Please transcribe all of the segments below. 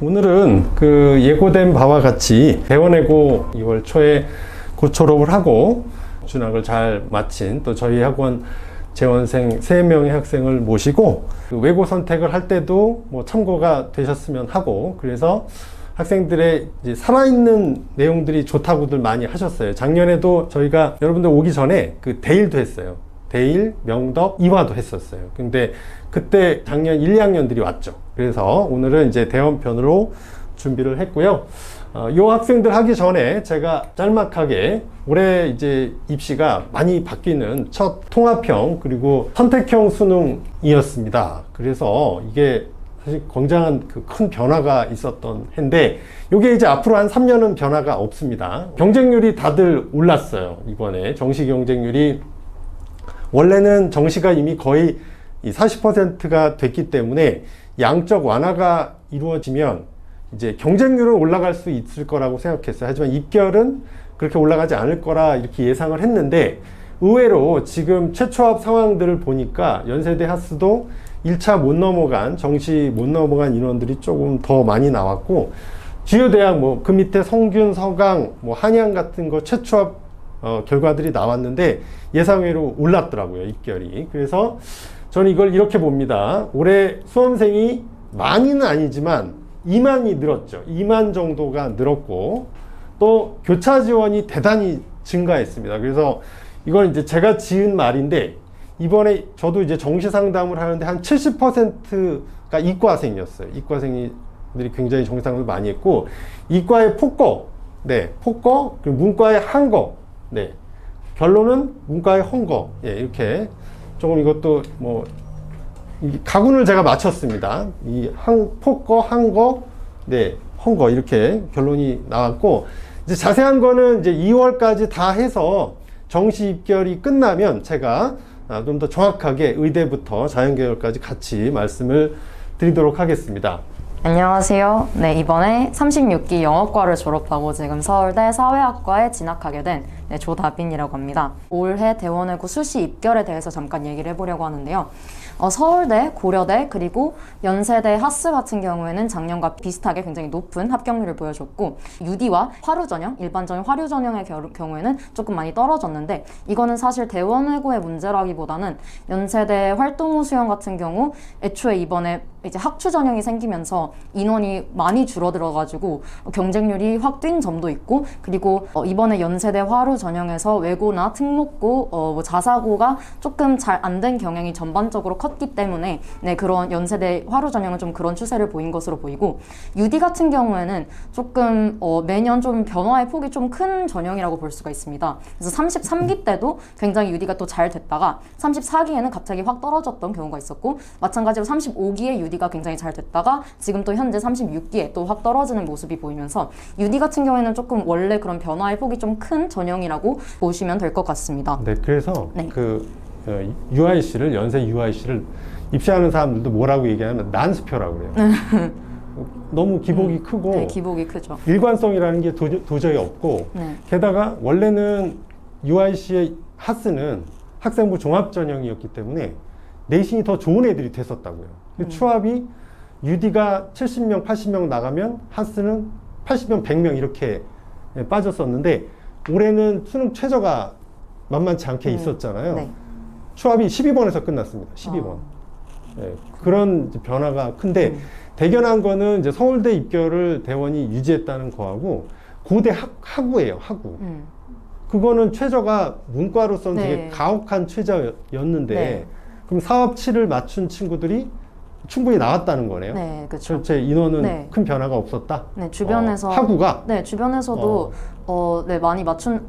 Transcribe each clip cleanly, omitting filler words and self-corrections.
오늘은 그 예고된 바와 같이 대원외고 2월 초에 곧 졸업을 하고 준학을 잘 마친 또 저희 학원 재원생 3명의 학생을 모시고 그 외고 선택을 할 때도 뭐 참고가 되셨으면 하고, 그래서 학생들의 이제 살아있는 내용들이 좋다고들 많이 하셨어요. 작년에도 저희가 여러분들 오기 전에 그 대일도 했어요. 대일, 명덕, 이화도 했었어요. 근데 그때 작년 1, 2학년들이 왔죠. 그래서 오늘은 이제 대원편으로 준비를 했고요. 요 학생들 하기 전에 제가 짤막하게 올해 이제 입시가 많이 바뀌는 첫 통합형 그리고 선택형 수능이었습니다. 그래서 이게 사실 굉장한 그 큰 변화가 있었던 해인데, 이게 이제 앞으로 한 3년은 변화가 없습니다. 경쟁률이 다들 올랐어요. 이번에 정시 경쟁률이 원래는 정시가 이미 거의 40%가 됐기 때문에 양적 완화가 이루어지면 이제 경쟁률은 올라갈 수 있을 거라고 생각했어요. 하지만 입결은 그렇게 올라가지 않을 거라 이렇게 예상을 했는데, 의외로 지금 최초합 상황들을 보니까 연세대 하스도 1차 못 넘어간, 정시 못 넘어간 인원들이 조금 더 많이 나왔고, 주요 대학 뭐 그 밑에 성균, 서강, 뭐 한양 같은 거 최초합 결과들이 나왔는데 예상외로 올랐더라고요, 입결이. 그래서 저는 이걸 이렇게 봅니다. 올해 수험생이 많이는 아니지만 2만이 늘었죠. 2만 정도가 늘었고, 또 교차 지원이 대단히 증가했습니다. 그래서 이건 이제 제가 지은 말인데, 이번에 저도 이제 정시 상담을 하는데 한 70%가 이과생이었어요. 이과생들이 굉장히 정시 상담을 많이 했고, 이과의 폭거, 네, 폭거, 그리고 문과의 한거, 네, 결론은 문과의 헝거, 예, 이렇게 조금 이것도 뭐 가군을 제가 맞췄습니다. 이 폭거, 한거, 네, 헝거 이렇게 결론이 나왔고, 이제 자세한 거는 이제 2월까지 다 해서 정시 입결이 끝나면 제가 좀 더 정확하게 의대부터 자연계열까지 같이 말씀을 드리도록 하겠습니다. 안녕하세요. 네, 이번에 36기 영어과를 졸업하고 지금 서울대 사회학과에 진학하게 된 조다빈이라고 합니다. 올해 대원외고 수시 입결에 대해서 잠깐 얘기를 해보려고 하는데요. 서울대, 고려대, 그리고 연세대, 하스 같은 경우에는 작년과 비슷하게 굉장히 높은 합격률을 보여줬고, UD와 화류전형, 일반적인 화류전형의 경우에는 조금 많이 떨어졌는데, 이거는 사실 대원외고의 문제라기보다는 연세대 활동호 수영 같은 경우 애초에 이번에 이제 학추 전형이 생기면서 인원이 많이 줄어들어가지고 경쟁률이 확 뛴 점도 있고, 그리고 이번에 연세대 화류 전형에서 외고나 특목고, 뭐 자사고가 조금 잘 안 된 경향이 전반적으로 컸기 때문에 네, 그런 연세대 화류 전형은 좀 그런 추세를 보인 것으로 보이고, UD 같은 경우에는 조금 매년 좀 변화의 폭이 좀 큰 전형이라고 볼 수가 있습니다. 그래서 33기 때도 굉장히 UD가 또 잘 됐다가 34기에는 갑자기 확 떨어졌던 경우가 있었고, 마찬가지로 35기에 UD가 굉장히 잘 됐다가 지금 또 현재 36기에 또 확 떨어지는 모습이 보이면서, UD 같은 경우에는 조금 원래 그런 변화의 폭이 좀 큰 전형이라고 보시면 될 것 같습니다. 네, 그래서 네. 그 UIC를, 연세 UIC를 입시하는 사람들도 뭐라고 얘기하면 난수표라고 그래요. 너무 기복이 크고, 네, 기복이 크죠. 일관성이라는 게 도저히 없고, 네. 게다가 원래는 UIC의 하스는 학생부 종합 전형이었기 때문에 내신이 더 좋은 애들이 됐었다고요. 추합이 UD가 70명, 80명 나가면 하스는 80명, 100명 이렇게 빠졌었는데, 올해는 수능 최저가 만만치 않게 있었잖아요. 네. 추합이 12번에서 끝났습니다. 12번. 네, 그런 변화가 큰데, 대견한 거는 이제 서울대 입결을 대원이 유지했다는 거하고, 고대 학우예요, 학우. 그거는 최저가 문과로서는 네. 되게 가혹한 최저였는데, 네. 그럼 사업치를 맞춘 친구들이 충분히 나왔다는 거네요. 네, 그렇죠. 전체 인원은 네. 큰 변화가 없었다. 네, 주변에서 학우가 네, 주변에서도 네, 많이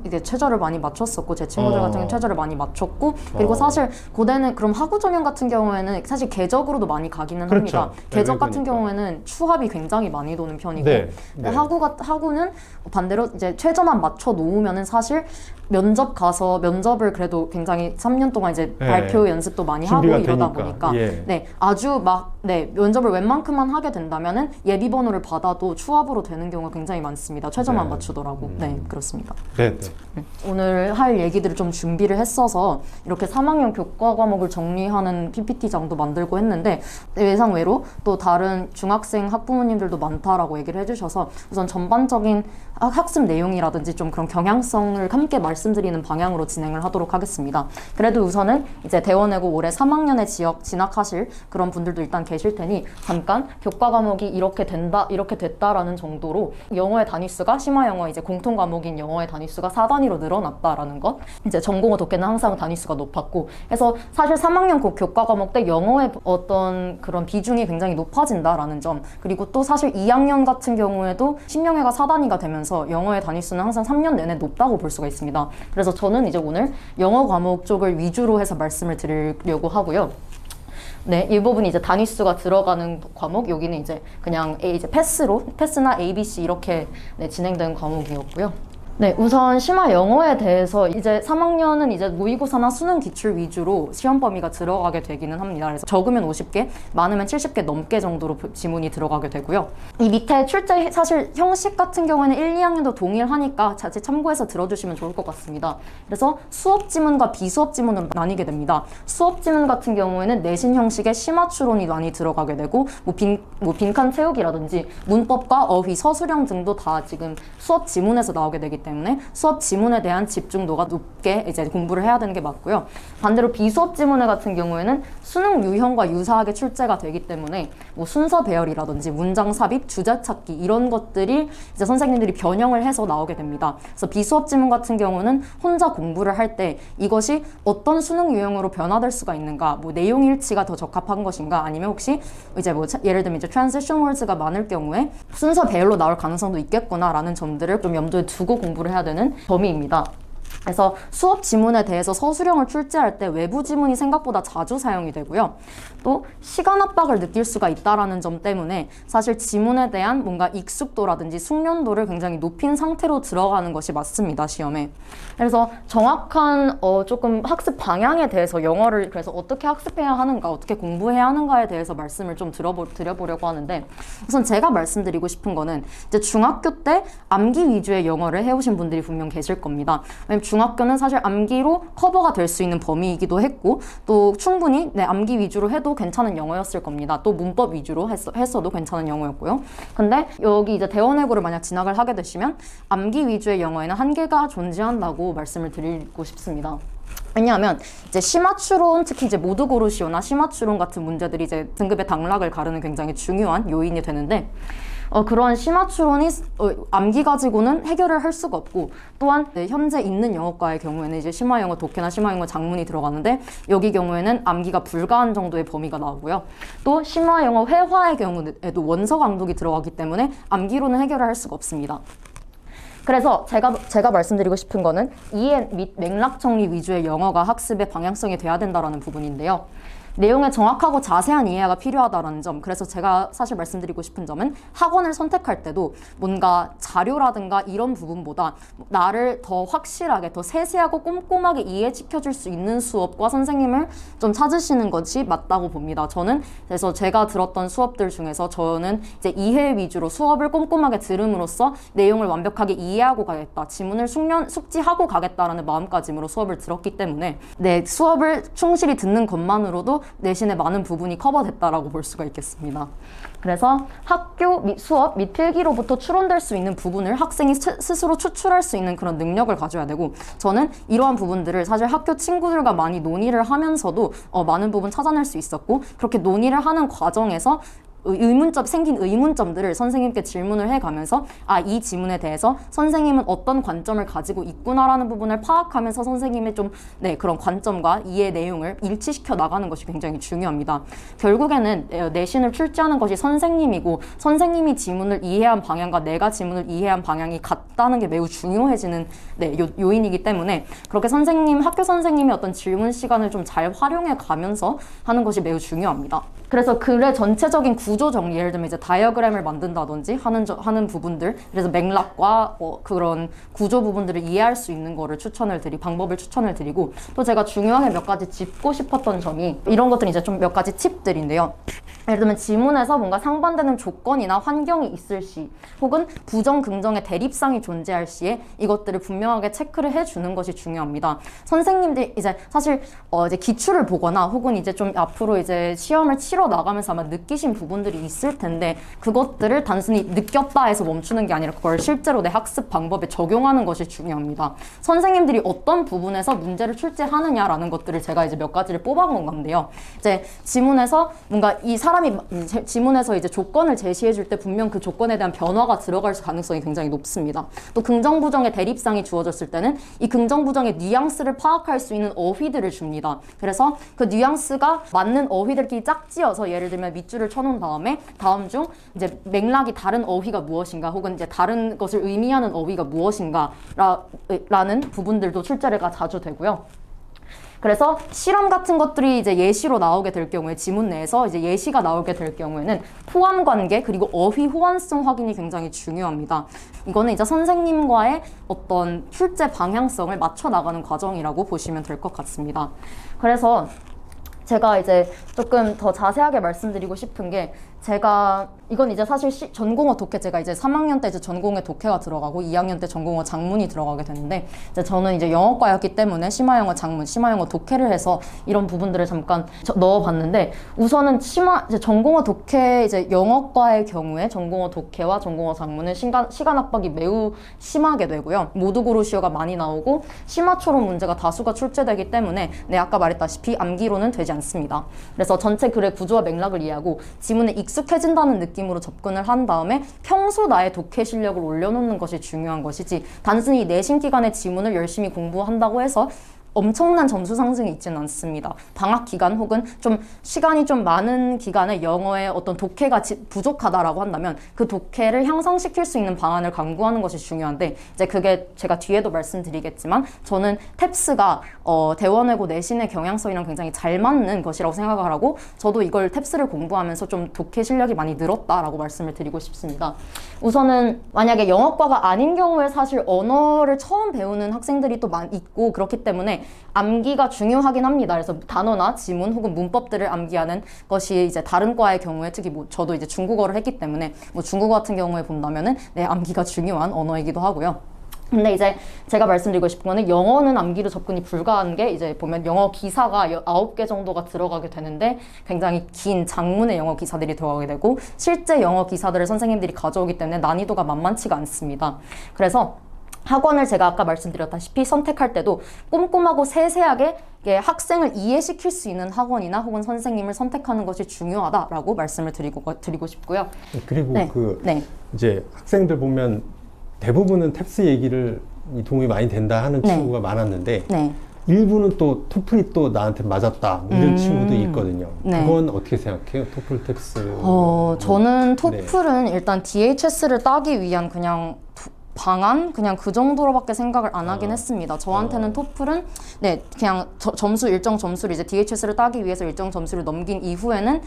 이게 최저를 많이 맞췄었고, 제 친구들 같은 경우는 최저를 많이 맞췄고, 그리고 사실 고대는 그럼 하구 전형 같은 경우에는 사실 궤적으로도 많이 가기는 그렇죠. 합니다. 네, 궤적 같은 그러니까. 경우에는 추합이 굉장히 많이 도는 편이고, 네, 네. 하구는 반대로 이제 최저만 맞춰 놓으면은 사실 면접을 그래도 굉장히 3년 동안 이제 네. 발표 연습도 많이 하고 준비가 이러다 되니까. 보니까 예. 네, 아주 면접을 웬만큼만 하게 된다면은 예비 번호를 받아도 추합으로 되는 경우가 굉장히 많습니다. 최저만 네. 맞추더라고. 네. 네, 그렇습니다. 네. 오늘 할 얘기들을 좀 준비를 했어서 이렇게 3학년 교과 과목을 정리하는 PPT장도 만들고 했는데 예상외로 또 다른 중학생 학부모님들도 많다라고 얘기를 해주셔서 우선 전반적인 학습 내용이라든지 좀 그런 경향성을 함께 말씀드리는 방향으로 진행을 하도록 하겠습니다. 그래도 우선은 이제 대원외고 올해 3학년에 진학하실 그런 분들도 일단 계실 테니 잠깐 교과 과목이 이렇게 된다, 이렇게 됐다라는 정도로 영어의 단위수가 심화 영어 이제 공통 과목인 영어의 단위수가 4단위로 늘어났다라는 것. 이제 전공어 독해는 항상 단위수가 높았고 해서 사실 3학년 교과 과목 때 영어의 어떤 그런 비중이 굉장히 높아진다라는 점. 그리고 또 사실 2학년 같은 경우에도 신명회가 4단위가 되면서 영어의 단위수는 항상 3년 내내 높다고 볼 수가 있습니다. 그래서 저는 이제 오늘 영어 과목 쪽을 위주로 해서 말씀을 드리려고 하고요. 네, 이 부분이 이제 단위수가 들어가는 과목, 여기는 이제 그냥 이제 패스나 A, B, C 이렇게 네, 진행되는 과목이었고요. 네, 우선 심화 영어에 대해서 이제 3학년은 이제 모의고사나 수능 기출 위주로 시험 범위가 들어가게 되기는 합니다. 그래서 적으면 50개, 많으면 70개 넘게 정도로 지문이 들어가게 되고요. 이 밑에 출제 사실 형식 같은 경우에는 1, 2학년도 동일하니까 자칫 참고해서 들어주시면 좋을 것 같습니다. 그래서 수업 지문과 비수업 지문으로 나뉘게 됩니다. 수업 지문 같은 경우에는 내신 형식의 심화 추론이 많이 들어가게 되고 빈칸 채우기라든지 문법과 어휘, 서술형 등도 다 지금 수업 지문에서 나오게 되기 때문에 수업 지문에 대한 집중도가 높게 이제 공부를 해야 되는 게 맞고요. 반대로 비수업 지문에 같은 경우에는 수능 유형과 유사하게 출제가 되기 때문에 뭐 순서 배열이라든지 문장 삽입, 주제 찾기 이런 것들이 이제 선생님들이 변형을 해서 나오게 됩니다. 그래서 비수업 지문 같은 경우는 혼자 공부를 할 때 이것이 어떤 수능 유형으로 변화될 수가 있는가, 뭐 내용 일치가 더 적합한 것인가, 아니면 혹시 이제 뭐 예를 들면 이제 트랜지션 월드가 많을 경우에 순서 배열로 나올 가능성도 있겠구나라는 점들을 좀 염두에 두고 공부를 해야 되는 범위입니다. 그래서 수업 지문에 대해서 서술형을 출제할 때 외부 지문이 생각보다 자주 사용이 되고요. 또 시간 압박을 느낄 수가 있다는 점 때문에 사실 지문에 대한 뭔가 익숙도라든지 숙련도를 굉장히 높인 상태로 들어가는 것이 맞습니다, 시험에. 그래서 정확한 조금 학습 방향에 대해서 영어를 그래서 어떻게 학습해야 하는가, 어떻게 공부해야 하는가에 대해서 말씀을 좀 드려보려고 하는데, 우선 제가 말씀드리고 싶은 거는 이제 중학교 때 암기 위주의 영어를 해오신 분들이 분명 계실 겁니다. 왜냐면 중학교는 사실 암기로 커버가 될 수 있는 범위이기도 했고, 또 충분히 암기 위주로 해도 괜찮은 영어였을 겁니다. 또 문법 위주로 했어도 괜찮은 영어였고요. 근데 여기 이제 대원외고를 만약 진학을 하게 되시면 암기 위주의 영어에는 한계가 존재한다고 말씀을 드리고 싶습니다. 왜냐하면 이제 심화추론, 특히 이제 모두고르시오나 심화추론 같은 문제들이 이제 등급의 당락을 가르는 굉장히 중요한 요인이 되는데, 그러한 심화추론이 암기 가지고는 해결을 할 수가 없고, 또한 현재 있는 영어과의 경우에는 이제 심화영어 독해나 심화영어 작문이 들어가는데 여기 경우에는 암기가 불가한 정도의 범위가 나오고요. 또 심화영어 회화의 경우에도 원서 강독이 들어가기 때문에 암기로는 해결을 할 수가 없습니다. 그래서 제가 말씀드리고 싶은 거는 이해 및 맥락 정리 위주의 영어가 학습의 방향성이 돼야 된다는 부분인데요. 내용의 정확하고 자세한 이해가 필요하다는 점, 그래서 제가 사실 말씀드리고 싶은 점은 학원을 선택할 때도 뭔가 자료라든가 이런 부분보다 나를 더 확실하게, 더 세세하고 꼼꼼하게 이해시켜줄 수 있는 수업과 선생님을 좀 찾으시는 것이 맞다고 봅니다. 저는 그래서 제가 들었던 수업들 중에서 저는 이제 이해 위주로 수업을 꼼꼼하게 들음으로써 내용을 완벽하게 이해하고 가겠다, 지문을 숙지하고 가겠다라는 마음가짐으로 수업을 들었기 때문에 수업을 충실히 듣는 것만으로도 내신의 많은 부분이 커버됐다라고 볼 수가 있겠습니다. 그래서 학교 및 수업 및 필기로부터 추론될 수 있는 부분을 학생이 스스로 추출할 수 있는 그런 능력을 가져야 되고, 저는 이러한 부분들을 사실 학교 친구들과 많이 논의를 하면서도 많은 부분 찾아낼 수 있었고, 그렇게 논의를 하는 과정에서 생긴 의문점들을 선생님께 질문을 해가면서 이 지문에 대해서 선생님은 어떤 관점을 가지고 있구나라는 부분을 파악하면서 선생님의 좀 그런 관점과 이해 내용을 일치시켜 나가는 것이 굉장히 중요합니다. 결국에는 내신을 출제하는 것이 선생님이고, 선생님이 지문을 이해한 방향과 내가 지문을 이해한 방향이 같다는 게 매우 중요해지는 요인이기 때문에 그렇게 학교 선생님의 어떤 질문 시간을 좀 잘 활용해 가면서 하는 것이 매우 중요합니다. 그래서 글의 전체적인 구조 정리, 예를 들면 이제 다이어그램을 만든다든지 하는 부분들, 그래서 맥락과 그런 구조 부분들을 이해할 수 있는 거를 방법을 추천을 드리고, 또 제가 중요하게 몇 가지 짚고 싶었던 점이 이런 것들은 이제 좀 몇 가지 팁들인데요. 예를 들면 지문에서 뭔가 상반되는 조건이나 환경이 있을 시 혹은 부정, 긍정의 대립상이 존재할 시에 이것들을 분명하게 체크를 해주는 것이 중요합니다. 선생님들이 이제 사실 이제 기출을 보거나 혹은 이제 좀 앞으로 이제 시험을 치러 나가면서 아마 느끼신 부분들이 있을 텐데 그것들을 단순히 느꼈다 해서 멈추는 게 아니라 그걸 실제로 내 학습 방법에 적용하는 것이 중요합니다. 선생님들이 어떤 부분에서 문제를 출제하느냐라는 것들을 제가 이제 몇 가지를 뽑아본 건데요. 이제 지문에서 뭔가 이 사람이 지문에서 이제 조건을 제시해 줄 때 분명 그 조건에 대한 변화가 들어갈 가능성이 굉장히 높습니다. 또 긍정 부정의 대립상이 주어졌을 때는 이 긍정 부정의 뉘앙스를 파악할 수 있는 어휘들을 줍니다. 그래서 그 뉘앙스가 맞는 어휘들끼리 짝지어서 예를 들면 밑줄을 쳐놓은 다음에 다음 중 이제 맥락이 다른 어휘가 무엇인가 혹은 이제 다른 것을 의미하는 어휘가 무엇인가 라는 부분들도 출제가 자주 되고요. 그래서 실험 같은 것들이 이제 예시로 나오게 될 경우에 지문 내에서 이제 예시가 나오게 될 경우에는 포함 관계 그리고 어휘 호환성 확인이 굉장히 중요합니다. 이거는 이제 선생님과의 어떤 출제 방향성을 맞춰 나가는 과정이라고 보시면 될 것 같습니다. 그래서 제가 이제 조금 더 자세하게 말씀드리고 싶은 게 제가 이건 이제 사실 전공어 독해 제가 이제 3학년 때 이제 전공에 독해가 들어가고 2학년 때 전공어 장문이 들어가게 되는데 이제 저는 이제 영어과였기 때문에 심화영어 장문, 심화영어 독해를 해서 이런 부분들을 잠깐 넣어봤는데 우선은 이제 전공어 독해 이제 영어과의 경우에 전공어 독해와 전공어 장문은 시간 압박이 매우 심하게 되고요. 모두고르시어가 많이 나오고 심화초론 문제가 다수가 출제되기 때문에 아까 말했다시피 암기로는 되지 않습니다. 그래서 전체 글의 구조와 맥락을 이해하고 지문에 익숙해진다는 느낌으로 접근을 한 다음에 평소 나의 독해 실력을 올려놓는 것이 중요한 것이지 단순히 내신 기간에 지문을 열심히 공부한다고 해서 엄청난 점수 상승이 있지는 않습니다. 방학 기간 혹은 좀 시간이 좀 많은 기간에 영어의 어떤 독해가 부족하다라고 한다면 그 독해를 향상시킬 수 있는 방안을 강구하는 것이 중요한데 이제 그게 제가 뒤에도 말씀드리겠지만 저는 탭스가 대원외고 내신의 경향성이랑 굉장히 잘 맞는 것이라고 생각을 하고 저도 이걸 탭스를 공부하면서 좀 독해 실력이 많이 늘었다라고 말씀을 드리고 싶습니다. 우선은 만약에 영어과가 아닌 경우에 사실 언어를 처음 배우는 학생들이 또 있고 그렇기 때문에 암기가 중요하긴 합니다. 그래서 단어나 지문 혹은 문법들을 암기하는 것이 이제 다른 과의 경우에 특히 저도 이제 중국어를 했기 때문에 중국어 같은 경우에 본다면은 암기가 중요한 언어이기도 하고요. 근데 이제 제가 말씀드리고 싶은 거는 영어는 암기로 접근이 불가한 게 이제 보면 영어 기사가 9개 정도가 들어가게 되는데 굉장히 긴 장문의 영어 기사들이 들어가게 되고 실제 영어 기사들을 선생님들이 가져오기 때문에 난이도가 만만치가 않습니다. 그래서 학원을 제가 아까 말씀드렸다시피 선택할 때도 꼼꼼하고 세세하게 학생을 이해시킬 수 있는 학원이나 혹은 선생님을 선택하는 것이 중요하다라고 말씀을 드리고 싶고요. 그리고 이제 학생들 보면 대부분은 탭스 얘기를 도움이 많이 된다 하는 친구가 많았는데 일부는 또 토플이 또 나한테 맞았다 이런 친구도 있거든요. 그건 어떻게 생각해요? 토플 탭스? 저는 토플은 일단 DHS를 따기 위한 그냥 방안? 그냥 그 정도로밖에 생각을 안 하긴 했습니다. 저한테는 토플은 그냥 일정 점수를 이제 DHS를 따기 위해서 일정 점수를 넘긴 이후에는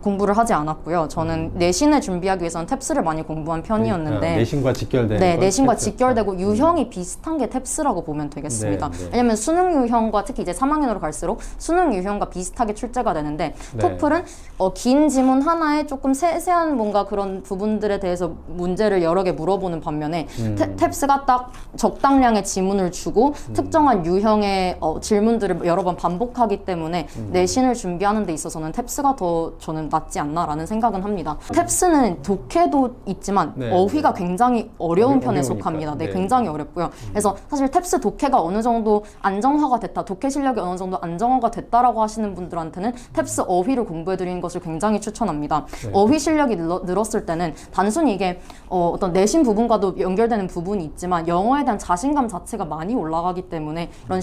공부를 하지 않았고요. 저는 내신을 준비하기 위해서는 탭스를 많이 공부한 편이었는데 내신과 직결되는 내신과 직결되고 유형이 비슷한 게 탭스라고 보면 되겠습니다. 왜냐면 수능 유형과 특히 이제 3학년으로 갈수록 수능 유형과 비슷하게 출제가 되는데 토플은 긴 지문 하나에 조금 세세한 뭔가 그런 부분들에 대해서 문제를 여러 개 물어보는 반면에 탭스가 딱 적당량의 지문을 주고 특정한 유형의 질문들을 여러 번 반복하기 때문에 내신을 준비하는 데 있어서는 탭스가 더 저는 낫지 않나라는 생각은 합니다. 탭스는 독해도 있지만 어휘가 굉장히 어려운 편에 속합니다. 굉장히 어렵고요. 그래서 사실 탭스 독해가 어느 정도 안정화가 됐다, 독해 실력이 어느 정도 안정화가 됐다라고 하시는 분들한테는 탭스 어휘를 공부해드리는 것을 굉장히 추천합니다. 어휘 실력이 늘었을 때는 단순히 이게 어떤 내신 부분과도 연결되는 부분이 있지만 영어에 대한 자신감 자체가 많이 올라가기 때문에 이런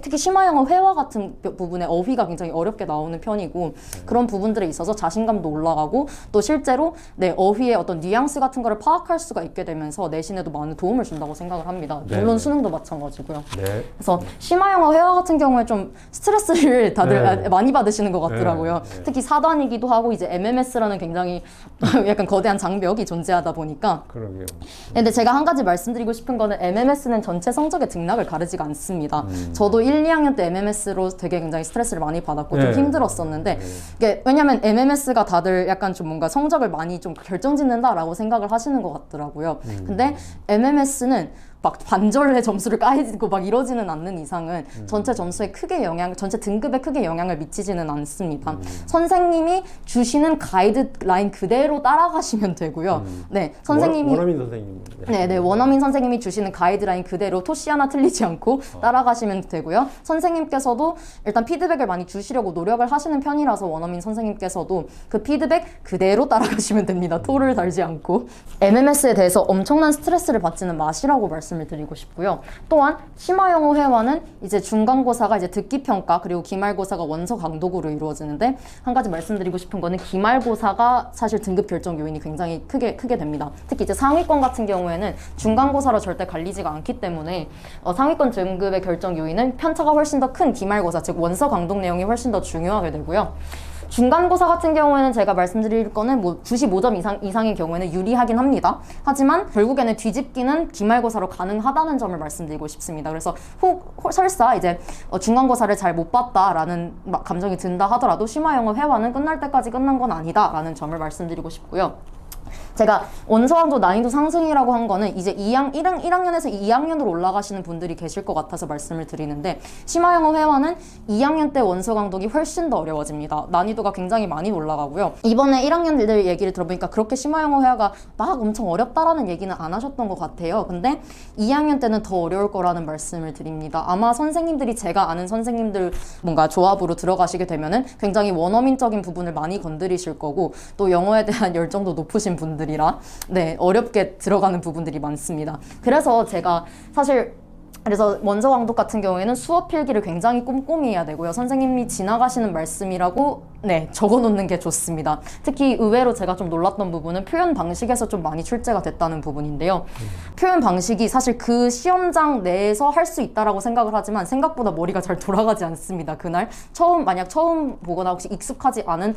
특히 심화영어 회화 같은 부분에 어휘가 굉장히 어렵게 나오는 편이고 그런 부분들에 있어서 자신감도 올라가고 또 실제로 어휘의 어떤 뉘앙스 같은 거를 파악할 수가 있게 되면서 내신에도 많은 도움을 준다고 생각을 합니다. 물론 수능도 마찬가지고요. 그래서 심화영어 회화 같은 경우에 좀 스트레스를 다들 많이 받으시는 것 같더라고요. 특히 4단이기도 하고 이제 MMS라는 굉장히 약간 거대한 장벽이 존재하다 하다 보니까. 그러게요. 근데 제가 한 가지 말씀드리고 싶은 거는 MMS는 전체 성적의 등락을 가르지가 않습니다. 저도 1, 2학년 때 MMS로 되게 굉장히 스트레스를 많이 받았고 좀 네. 힘들었었는데 이게 왜냐면 MMS가 다들 약간 좀 뭔가 성적을 많이 좀 결정짓는다라고 생각을 하시는 것 같더라고요. 근데 MMS는 막 반절의 점수를 까이고 막 이러지는 않는 이상은 전체 점수에 크게 전체 등급에 크게 영향을 미치지는 않습니다. 선생님이 주시는 가이드라인 그대로 따라가시면 되고요. 네, 선생님이 원어민 선생님. 네, 원어민 선생님이 주시는 가이드라인 그대로 토시 하나 틀리지 않고 따라가시면 되고요. 선생님께서도 일단 피드백을 많이 주시려고 노력을 하시는 편이라서 원어민 선생님께서도 그 피드백 그대로 따라가시면 됩니다. 토를 달지 않고. MMS에 대해서 엄청난 스트레스를 받지는 마시라고 말씀을 드리고 싶고요. 또한 심화영어 회화는 이제 중간고사가 이제 듣기평가 그리고 기말고사가 원서 강독으로 이루어지는데 한 가지 말씀드리고 싶은 거는 기말고사가 사실 등급 결정 요인이 굉장히 크게 됩니다. 특히 이제 상위권 같은 경우에는 중간고사로 절대 갈리지가 않기 때문에 상위권 등급의 결정 요인은 편차가 훨씬 더 큰 기말고사 즉 원서 강독 내용이 훨씬 더 중요하게 되고요. 중간고사 같은 경우에는 제가 말씀드릴 거는 뭐 95점 이상인 경우에는 유리하긴 합니다. 하지만 결국에는 뒤집기는 기말고사로 가능하다는 점을 말씀드리고 싶습니다. 그래서 설사 이제 중간고사를 잘 못 봤다라는 감정이 든다 하더라도 심화영어 회화는 끝날 때까지 끝난 건 아니다라는 점을 말씀드리고 싶고요. 제가 원서강도 난이도 상승이라고 한 거는 이제 1학년에서 2학년으로 올라가시는 분들이 계실 것 같아서 말씀을 드리는데 심화영어 회화는 2학년 때 원서 강독이 훨씬 더 어려워집니다. 난이도가 굉장히 많이 올라가고요. 이번에 1학년들 얘기를 들어보니까 그렇게 심화영어 회화가 막 엄청 어렵다라는 얘기는 안 하셨던 것 같아요. 근데 2학년 때는 더 어려울 거라는 말씀을 드립니다. 아마 선생님들이 제가 아는 선생님들 뭔가 조합으로 들어가시게 되면은 굉장히 원어민적인 부분을 많이 건드리실 거고 또 영어에 대한 열정도 높으신 분들이라 네, 어렵게 들어가는 부분들이 많습니다. 그래서 제가 사실 원서 강독 같은 경우에는 수업 필기를 굉장히 꼼꼼히 해야 되고요. 선생님이 지나가시는 말씀이라고 네, 적어놓는 게 좋습니다. 특히 의외로 제가 좀 놀랐던 부분은 표현 방식에서 좀 많이 출제가 됐다는 부분인데요. 표현 방식이 사실 그 시험장 내에서 할 수 있다라고 생각을 하지만 생각보다 머리가 잘 돌아가지 않습니다. 그날 만약 처음 보거나 혹시 익숙하지 않은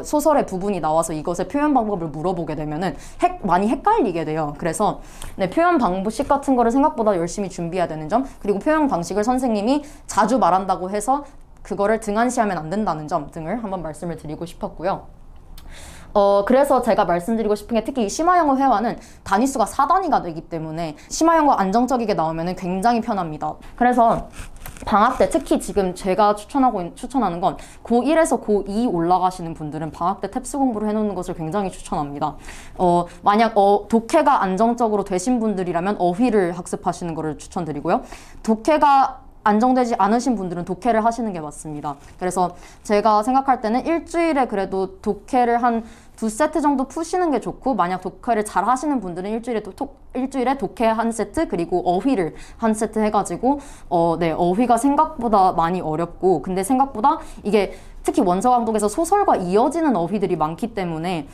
소설의 부분이 나와서 이것의 표현 방법을 물어보게 되면은 많이 헷갈리게 돼요. 그래서 네, 표현 방식 같은 거를 생각보다 열심히 준비해야 되는 점, 그리고 표현 방식을 선생님이 자주 말한다고 해서 그거를 등한시하면 안 된다는 점 등을 한번 말씀을 드리고 싶었고요. 그래서 제가 말씀드리고 싶은 게 특히 이 심화영어 회화는 단위수가 4단위가 되기 때문에 심화영어 안정적이게 나오면 굉장히 편합니다. 그래서 방학 때 특히 지금 제가 추천하는 건 고1에서 고2 올라가시는 분들은 방학 때 탭스 공부를 해놓는 것을 굉장히 추천합니다. 만약 독해가 안정적으로 되신 분들이라면 어휘를 학습하시는 것을 추천드리고요. 독해가 안정되지 않으신 분들은 독해를 하시는 게 맞습니다. 그래서 제가 생각할 때는 일주일에 그래도 독해를 한 2세트 정도 푸시는 게 좋고, 만약 독해를 잘 하시는 분들은 일주일에 독해 한 세트 그리고 어휘를 한 세트 해가지고 네, 어휘가 생각보다 많이 어렵고, 근데 생각보다 이게 특히 원서 강독에서 소설과 이어지는 어휘들이 많기 때문에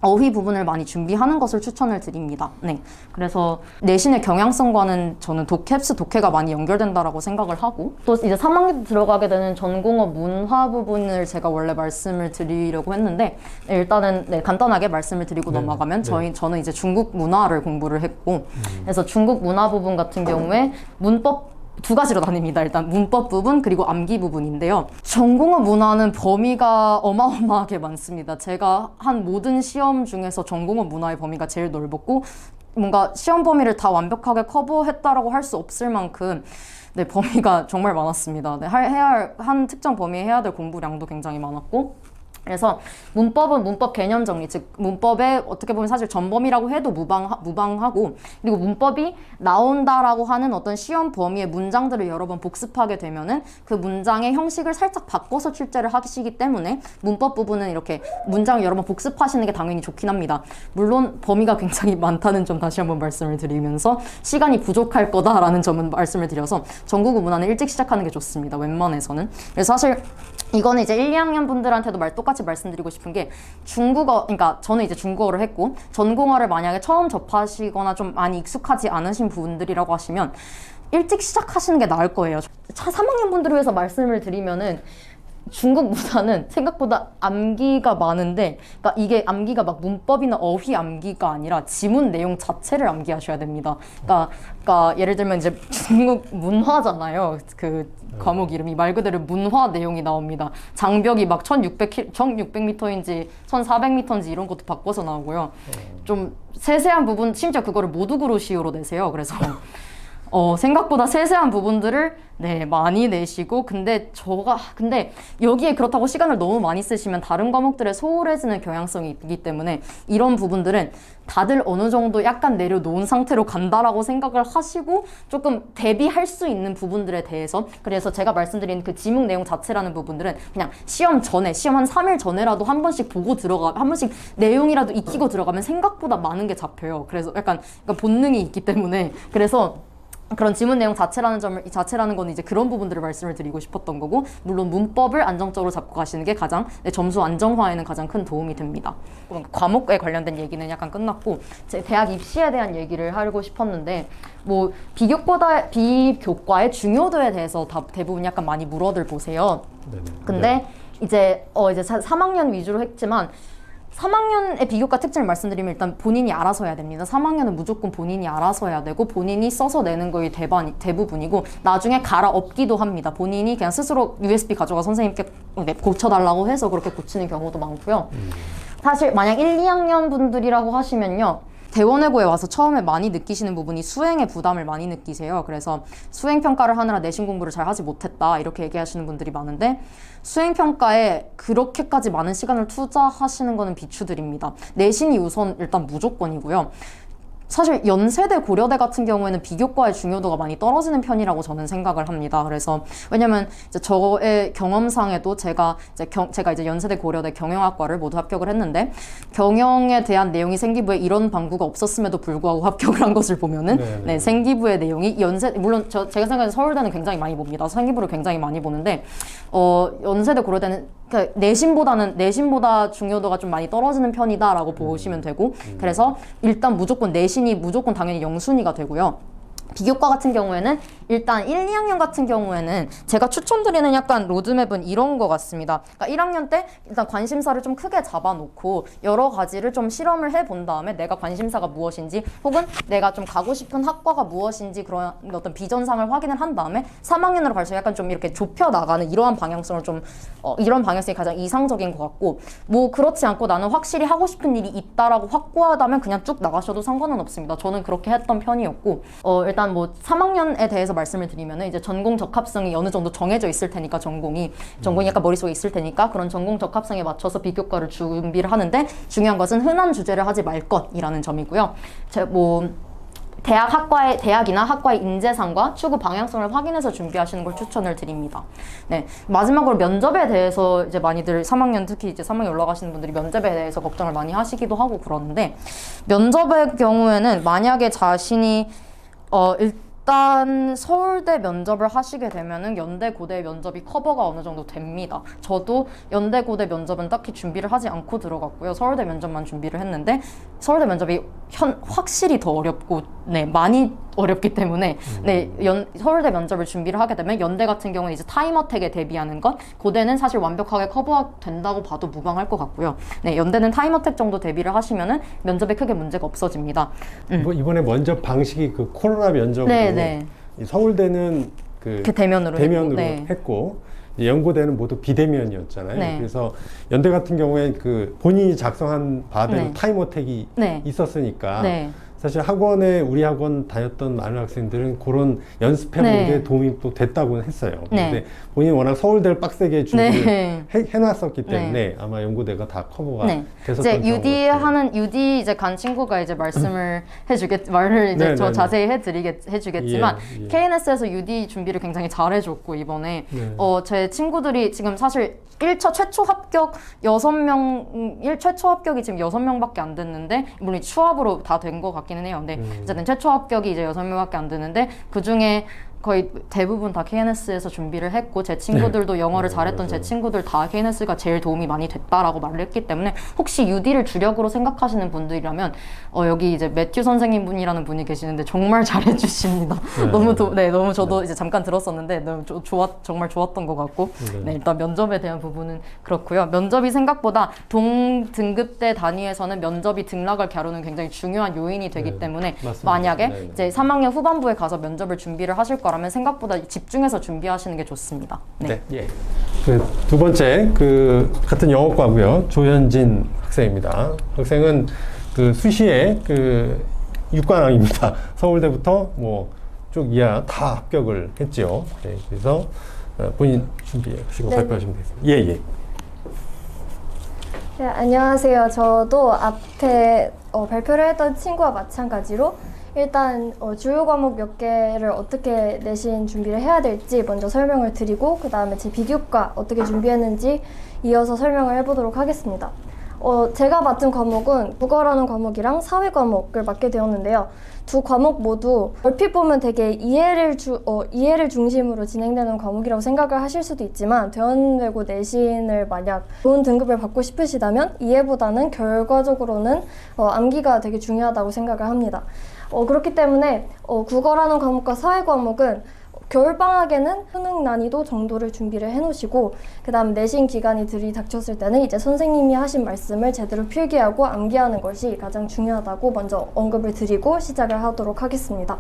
어휘 부분을 많이 준비하는 것을 추천을 드립니다. 네, 그래서 내신의 경향성과는 저는 독해가 많이 연결된다라고 생각을 하고, 또 이제 3학년 들어가게 되는 전공어 문화 부분을 제가 원래 말씀을 드리려고 했는데 일단은 네, 간단하게 말씀을 드리고 넘어가면 저는 이제 중국 문화를 공부를 했고, 그래서 중국 문화 부분 같은 경우에 문법 두 가지로 나뉩니다. 일단 문법 부분 그리고 암기 부분인데요. 전공어 문화는 범위가 어마어마하게 많습니다. 제가 한 모든 시험 중에서 전공어 문화의 범위가 제일 넓었고, 뭔가 시험 범위를 다 완벽하게 커버했다라고 할 수 없을 만큼 네, 범위가 정말 많았습니다. 네, 한 특정 범위에 해야 될 공부량도 굉장히 많았고, 그래서 문법은 문법 개념 정리, 즉 문법에 어떻게 보면 사실 전범위라고 해도 무방하고, 그리고 문법이 나온다라고 하는 어떤 시험 범위의 문장들을 여러 번 복습하게 되면은 그 문장의 형식을 살짝 바꿔서 출제를 하시기 때문에 문법 부분은 이렇게 문장을 여러 번 복습하시는 게 당연히 좋긴 합니다. 물론 범위가 굉장히 많다는 점 다시 한번 말씀을 드리면서 시간이 부족할 거다라는 점은 말씀을 드려서 전국어 문화는 일찍 시작하는 게 좋습니다. 웬만해서는. 그래서 사실 이거는 이제 1, 2학년 분들한테도 똑같이 말씀드리고 싶은 게, 그러니까 저는 이제 중국어를 했고 전공어를 만약에 처음 접하시거나 좀 많이 익숙하지 않으신 분들이라고 하시면 일찍 시작하시는 게 나을 거예요. 3학년 분들을 위해서 말씀을 드리면은 중국보다는 생각보다 암기가 많은데, 그러니까 이게 암기가 막 문법이나 어휘 암기가 아니라 지문 내용 자체를 암기하셔야 됩니다. 그러니까 예를 들면 이제 중국 문화잖아요. 그 과목 이름이 말 그대로 문화 내용이 나옵니다. 장벽이 막 1600m인지 1400m인지 이런 것도 바꿔서 나오고요. 좀 세세한 부분, 심지어 그거를 모두그로시오로 내세요. 그래서 생각보다 세세한 부분들을 많이 내시고, 근데 여기에 그렇다고 시간을 너무 많이 쓰시면 다른 과목들에 소홀해지는 경향성이 있기 때문에 이런 부분들은 다들 어느 정도 약간 내려놓은 상태로 간다라고 생각을 하시고 조금 대비할 수 있는 부분들에 대해서, 그래서 제가 말씀드린 그 지문 내용 자체라는 부분들은 그냥 시험 전에, 시험 한 3일 전에라도 한 번씩 보고 한 번씩 내용이라도 익히고 들어가면 생각보다 많은 게 잡혀요. 그래서 약간 본능이 있기 때문에, 그래서 그런 지문 내용 자체라는 건 이제 그런 부분들을 말씀을 드리고 싶었던 거고, 물론 문법을 안정적으로 잡고 가시는 게 가장 점수 안정화에는 가장 큰 도움이 됩니다. 과목에 관련된 얘기는 약간 끝났고, 제 대학 입시에 대한 얘기를 하고 싶었는데, 뭐 비교과의 중요도에 대해서 대부분 약간 많이 물어들 보세요. 근데 이제 3학년 위주로 했지만 3학년의 비교과 특징을 말씀드리면 일단 본인이 알아서 해야 됩니다. 3학년은 무조건 본인이 알아서 해야 되고 본인이 써서 내는 거의 대부분이고, 나중에 갈아엎기도 합니다. 본인이 그냥 스스로 USB 가져가 선생님께 고쳐달라고 해서 그렇게 고치는 경우도 많고요. 사실 만약 1, 2학년 분들이라고 하시면요, 대원외고에 와서 처음에 많이 느끼시는 부분이 수행의 부담을 많이 느끼세요. 그래서 수행평가를 하느라 내신 공부를 잘 하지 못했다 이렇게 얘기하시는 분들이 많은데, 수행평가에 그렇게까지 많은 시간을 투자하시는 거는 비추드립니다. 내신이 우선 일단 무조건이고요. 사실 연세대, 고려대 같은 경우에는 비교과의 중요도가 많이 떨어지는 편이라고 저는 생각을 합니다. 그래서 왜냐면 이제 저의 경험상에도 제가 이제 연세대, 고려대 경영학과를 모두 합격을 했는데, 경영에 대한 내용이 생기부에 이런 방구가 없었음에도 불구하고 합격을 한 것을 보면은 생기부의 내용이 물론 제가 생각하는 서울대는 굉장히 많이 봅니다. 생기부를 굉장히 많이 보는데 연세대, 고려대는 내신보다 중요도가 좀 많이 떨어지는 편이다라고 보시면 되고, 그래서 일단 내신이 무조건 당연히 영순위가 되고요. 비교과 같은 경우에는 일단 1, 2학년 같은 경우에는 제가 추천드리는 약간 로드맵은 이런 것 같습니다. 그러니까 1학년 때 일단 관심사를 좀 크게 잡아놓고 여러 가지를 좀 실험을 해본 다음에 내가 관심사가 무엇인지, 혹은 내가 좀 가고 싶은 학과가 무엇인지 그런 어떤 비전상을 확인을 한 다음에 3학년으로 갈수록 약간 좀 이렇게 좁혀나가는 이러한 방향성을 이런 방향성이 가장 이상적인 것 같고, 뭐 그렇지 않고 나는 확실히 하고 싶은 일이 있다라고 확고하다면 그냥 쭉 나가셔도 상관은 없습니다. 저는 그렇게 했던 편이었고, 일단 뭐 3학년에 대해서 말씀을 드리면은 이제 전공 적합성이 어느 정도 정해져 있을 테니까, 전공이 약간 머릿속에 있을 테니까 그런 전공 적합성에 맞춰서 비교과를 준비를 하는데, 중요한 것은 흔한 주제를 하지 말 것이라는 점이고요. 대학이나 학과의 인재상과 추구 방향성을 확인해서 준비하시는 걸 추천을 드립니다. 마지막으로 면접에 대해서 이제 많이들 3학년, 특히 이제 3학년 올라가시는 분들이 면접에 대해서 걱정을 많이 하시기도 하고 그러는데, 면접의 경우에는 만약에 자신이 일단 서울대 면접을 하시게 되면은 연대, 고대 면접이 커버가 어느 정도 됩니다. 저도 연대, 고대 면접은 딱히 준비를 하지 않고 들어갔고요. 서울대 면접만 준비를 했는데, 서울대 면접이 확실히 더 어렵고 많이 어렵기 때문에 서울대 면접을 준비를 하게 되면 연대 같은 경우는 이제 타임어택에 대비하는 것, 고대는 사실 완벽하게 커버된다고 봐도 무방할 것 같고요. 연대는 타임어택 정도 대비를 하시면은 면접에 크게 문제가 없어집니다. 뭐 이번에 면접 방식이 그 코로나 면접으로 서울대는 그 대면으로 했고 연고대는 모두 비대면이었잖아요. 그래서 연대 같은 경우에 그 본인이 작성한 바대로 타임어택이 있었으니까 사실 우리 학원 다녔던 많은 학생들은 그런 연습해보는 게 도움이 또 됐다고 했어요. 근데 본인이 워낙 서울대를 빡세게 준비를 해놨었기 때문에 아마 연고대가 다 커버가 됐었던 이제 UD 이제 간 친구가 이제 말씀을 말을 이제 저 자세히 해주겠지만, KNS에서 UD 준비를 굉장히 잘해줬고, 이번에 제 친구들이 지금 사실 1차 최초 합격 6명, 최초 합격이 지금 6명밖에 안 됐는데, 물론 추합으로 다 된 것 같기는 해요. 근데 어쨌든 최초 합격이 이제 6명밖에 안 되는데, 그 중에 거의 대부분 다 KNS에서 준비를 했고 제 친구들도 영어를 잘했던 제 친구들 다 KNS가 제일 도움이 많이 됐다라고 말을 했기 때문에 혹시 UD를 주력으로 생각하시는 분들이라면 여기 이제 매튜 선생님 분이라는 분이 계시는데 정말 잘해주십니다. 너무 너무 저도 이제 잠깐 들었었는데 너무 정말 좋았던 것 같고 네, 일단 면접에 대한 부분은 그렇고요. 면접이 생각보다 동등급대 단위에서는 면접이 등락을 가루는 굉장히 중요한 요인이 되기 때문에 맞습니다. 만약에 이제 3학년 후반부에 가서 면접을 준비를 하실 거라면 생각보다 집중해서 준비하시는 게 좋습니다. 네. 예. 그 두 번째 같은 영어과고요. 조현진 학생입니다. 학생은 그 수시에 6관왕입니다. 서울대부터 뭐 쭉 이하 다 합격을 했죠. 네, 그래서 본인 준비하시고 발표하시면 되겠습니다. 예. 네, 안녕하세요. 저도 앞에 발표를 했던 친구와 마찬가지로 일단 주요 과목 몇 개를 어떻게 내신 준비를 해야 될지 먼저 설명을 드리고 그 다음에 제 비교과 어떻게 준비했는지 이어서 설명을 해보도록 하겠습니다. 제가 맡은 과목은 국어라는 과목이랑 사회 과목을 맡게 되었는데요. 두 과목 모두 얼핏 보면 되게 이해를 중심으로 진행되는 과목이라고 생각을 하실 수도 있지만 대원외고 내신을 만약 좋은 등급을 받고 싶으시다면 이해보다는 결과적으로는 암기가 되게 중요하다고 생각을 합니다. 그렇기 때문에 국어라는 과목과 사회 과목은 겨울방학에는 수능 난이도 정도를 준비를 해놓으시고 그 다음 내신 기간이 들이닥쳤을 때는 이제 선생님이 하신 말씀을 제대로 필기하고 암기하는 것이 가장 중요하다고 먼저 언급을 드리고 시작을 하도록 하겠습니다.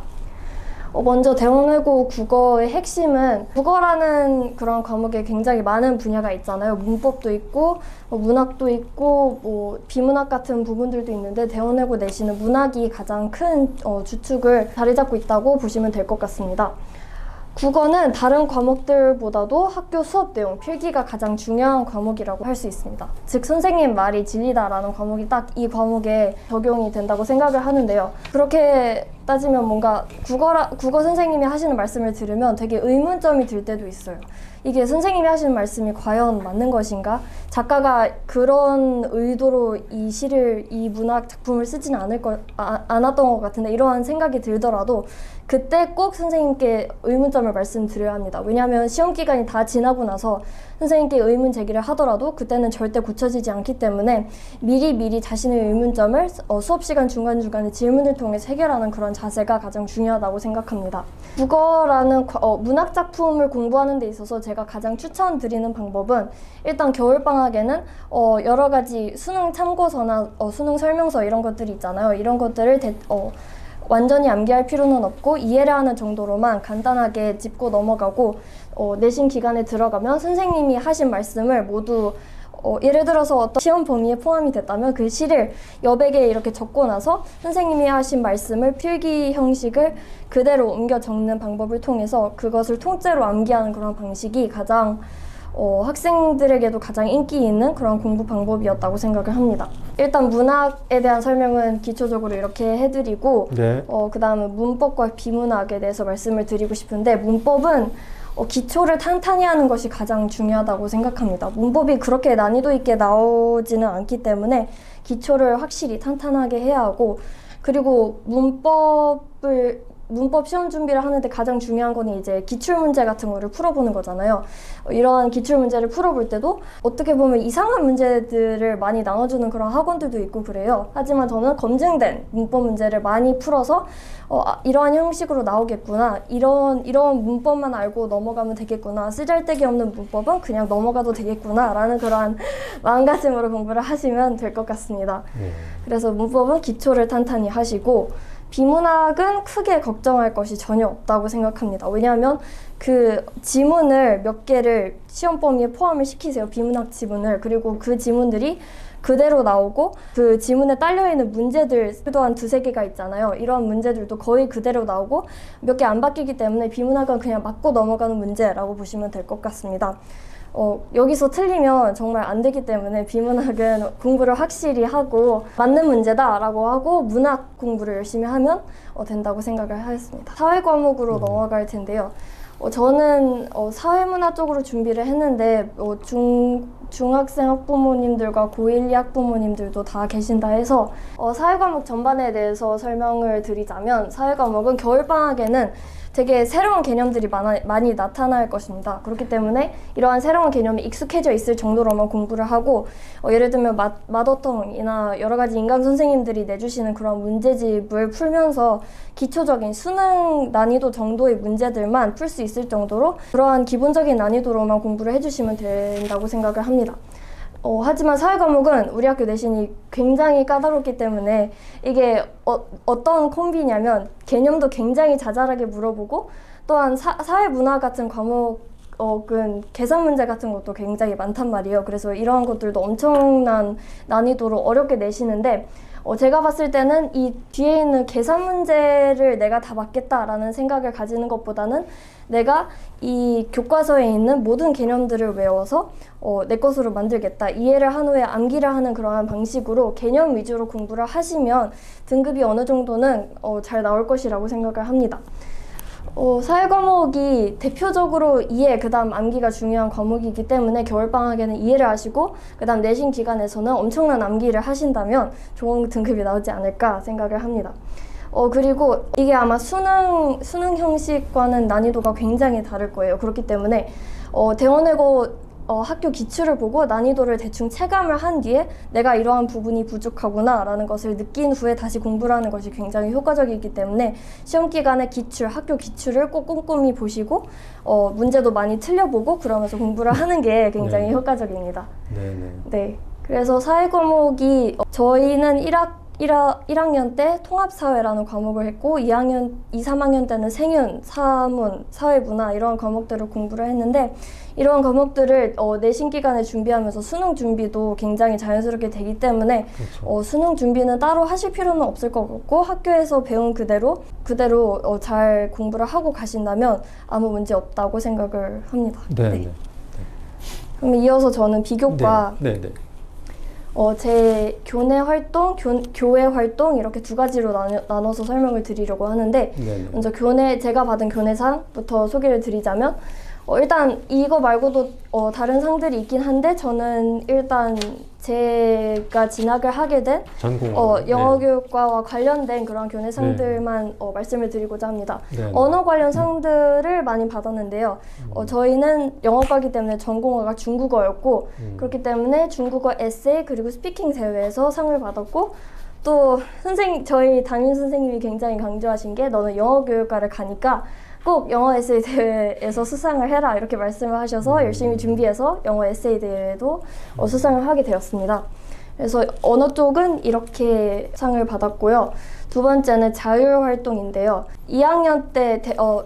먼저 대원외고 국어의 핵심은 국어라는 그런 과목에 굉장히 많은 분야가 있잖아요. 문법도 있고 문학도 있고 뭐 비문학 같은 부분들도 있는데 대원외고 내신은 문학이 가장 큰 주축을 자리 잡고 있다고 보시면 될 것 같습니다. 국어는 다른 과목들보다도 학교 수업 내용, 필기가 가장 중요한 과목이라고 할 수 있습니다. 즉 선생님 말이 진리다라는 과목이 딱 이 과목에 적용이 된다고 생각을 하는데요. 그렇게 따지면 뭔가 국어 선생님이 하시는 말씀을 들으면 되게 의문점이 들 때도 있어요. 이게 선생님이 하시는 말씀이 과연 맞는 것인가? 작가가 그런 의도로 이 문학 작품을 쓰지는 않았던 것 같은데 이러한 생각이 들더라도 그때 꼭 선생님께 의문점을 말씀드려야 합니다. 왜냐하면 시험 기간이 다 지나고 나서 선생님께 의문 제기를 하더라도 그때는 절대 고쳐지지 않기 때문에 미리 자신의 의문점을 수업 시간 중간중간에 질문을 통해서 해결하는 그런 자세가 가장 중요하다고 생각합니다. 국어라는 문학 작품을 공부하는 데 있어서 제가 가장 추천드리는 방법은 일단 겨울방학에는 여러 가지 수능 참고서나 수능 설명서 이런 것들이 있잖아요. 이런 것들을 완전히 암기할 필요는 없고 이해를 하는 정도로만 간단하게 짚고 넘어가고 내신 기간에 들어가면 선생님이 하신 말씀을 모두 예를 들어서 어떤 시험 범위에 포함이 됐다면 그 시를 여백에 이렇게 적고 나서 선생님이 하신 말씀을 필기 형식을 그대로 옮겨 적는 방법을 통해서 그것을 통째로 암기하는 그런 방식이 가장 학생들에게도 가장 인기 있는 그런 공부 방법이었다고 생각을 합니다. 일단 문학에 대한 설명은 기초적으로 이렇게 해드리고 그 다음에 문법과 비문학에 대해서 말씀을 드리고 싶은데 문법은 기초를 탄탄히 하는 것이 가장 중요하다고 생각합니다. 문법이 그렇게 난이도 있게 나오지는 않기 때문에 기초를 확실히 탄탄하게 해야 하고 그리고 문법 시험 준비를 하는데 가장 중요한 거는 이제 기출문제 같은 거를 풀어보는 거잖아요. 이러한 기출문제를 풀어볼 때도 어떻게 보면 이상한 문제들을 많이 나눠주는 그런 학원들도 있고 그래요. 하지만 저는 검증된 문법 문제를 많이 풀어서 이러한 형식으로 나오겠구나, 이런 문법만 알고 넘어가면 되겠구나, 쓰잘데기 없는 문법은 그냥 넘어가도 되겠구나 라는 그러한 마음가짐으로 공부를 하시면 될 것 같습니다. 그래서 문법은 기초를 탄탄히 하시고 비문학은 크게 걱정할 것이 전혀 없다고 생각합니다. 왜냐하면 그 지문을 몇 개를 시험 범위에 포함을 시키세요. 비문학 지문을. 그리고 그 지문들이 그대로 나오고 그 지문에 딸려있는 문제들 또한 2-3개가 있잖아요. 이런 문제들도 거의 그대로 나오고 몇 개 안 바뀌기 때문에 비문학은 그냥 맞고 넘어가는 문제라고 보시면 될 것 같습니다. 여기서 틀리면 정말 안 되기 때문에 비문학은 공부를 확실히 하고 맞는 문제다라고 하고 문학 공부를 열심히 하면 된다고 생각을 하였습니다. 사회 과목으로 넘어갈 텐데요. 저는 사회문화 쪽으로 준비를 했는데 중학생 학부모님들과 고1, 2 학부모님들도 다 계신다 해서 사회 과목 전반에 대해서 설명을 드리자면 사회 과목은 겨울방학에는 되게 새로운 개념들이 많이 나타날 것입니다. 그렇기 때문에 이러한 새로운 개념이 익숙해져 있을 정도로만 공부를 하고 예를 들면 마더텅이나 여러 가지 인강 선생님들이 내주시는 그런 문제집을 풀면서 기초적인 수능 난이도 정도의 문제들만 풀 수 있을 정도로 그러한 기본적인 난이도로만 공부를 해주시면 된다고 생각을 합니다. 하지만 사회 과목은 우리 학교 내신이 굉장히 까다롭기 때문에 이게 어떤 콤비냐면 개념도 굉장히 자잘하게 물어보고 또한 사회 문화 같은 과목은 계산 문제 같은 것도 굉장히 많단 말이에요. 그래서 이러한 것들도 엄청난 난이도로 어렵게 내시는데 제가 봤을 때는 이 뒤에 있는 계산 문제를 내가 다 맞겠다라는 생각을 가지는 것보다는 내가 이 교과서에 있는 모든 개념들을 외워서 내 것으로 만들겠다. 이해를 한 후에 암기를 하는 그러한 방식으로 개념 위주로 공부를 하시면 등급이 어느 정도는 잘 나올 것이라고 생각을 합니다. 사회 과목이 대표적으로 이해, 그 다음 암기가 중요한 과목이기 때문에 겨울방학에는 이해를 하시고 그 다음 내신 기간에서는 엄청난 암기를 하신다면 좋은 등급이 나오지 않을까 생각을 합니다. 그리고 이게 아마 수능 형식과는 난이도가 굉장히 다를 거예요. 그렇기 때문에 대원외고 학교 기출을 보고 난이도를 대충 체감을 한 뒤에 내가 이러한 부분이 부족하구나 라는 것을 느낀 후에 다시 공부를 하는 것이 굉장히 효과적이기 때문에 시험 기간에 학교 기출을 꼭 꼼꼼히 보시고 문제도 많이 틀려보고 그러면서 공부를 하는 게 굉장히 효과적입니다. 네. 그래서 사회 과목이 저희는 1학년 때 통합사회라는 과목을 했고 2, 3학년 때는 생윤, 사문, 사회문화 이런 과목들을 공부를 했는데 이러한 과목들을 내신 기간에 준비하면서 수능 준비도 굉장히 자연스럽게 되기 때문에 그렇죠. 수능 준비는 따로 하실 필요는 없을 것 같고 학교에서 배운 그대로 잘 공부를 하고 가신다면 아무 문제 없다고 생각을 합니다. 네. 그럼 이어서 저는 비교과 제 교내 활동, 교회 활동 이렇게 두 가지로 나눠서 설명을 드리려고 하는데 먼저 제가 받은 교내상부터 소개를 드리자면 일단 이거 말고도 다른 상들이 있긴 한데 저는 일단 제가 진학을 하게 된 영어교육과와 관련된 그런 교내상들만 말씀을 드리고자 합니다. 언어 관련 상들을 많이 받았는데요. 저희는 영어과이기 때문에 전공어가 중국어였고 그렇기 때문에 중국어 에세이 그리고 스피킹 대회에서 상을 받았고 또 저희 담임 선생님이 굉장히 강조하신 게 너는 영어교육과를 가니까 꼭 영어 에세이 대회에서 수상을 해라 이렇게 말씀을 하셔서 열심히 준비해서 영어 에세이 대회에도 수상을 하게 되었습니다. 그래서 언어 쪽은 이렇게 상을 받았고요. 두 번째는 자율활동인데요. 2학년 때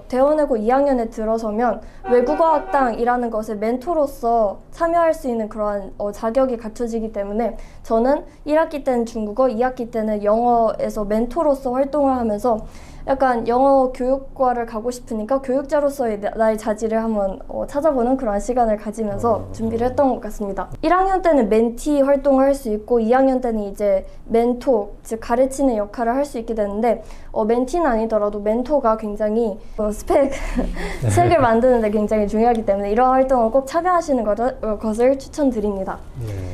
대원외고 2학년에 들어서면 외국어학당이라는 것에 멘토로서 참여할 수 있는 그러한 자격이 갖춰지기 때문에 저는 1학기 때는 중국어, 2학기 때는 영어에서 멘토로서 활동을 하면서 약간 영어 교육과를 가고 싶으니까 교육자로서의 나의 자질을 한번 찾아보는 그런 시간을 가지면서 준비를 했던 것 같습니다. 1학년 때는 멘티 활동을 할 수 있고 2학년 때는 이제 멘토, 즉 가르치는 역할을 할 수 있게 되는데 멘티는 아니더라도 멘토가 굉장히 스펙을 만드는 데 굉장히 중요하기 때문에 이런 활동을 꼭 참여하시는 것을 추천드립니다.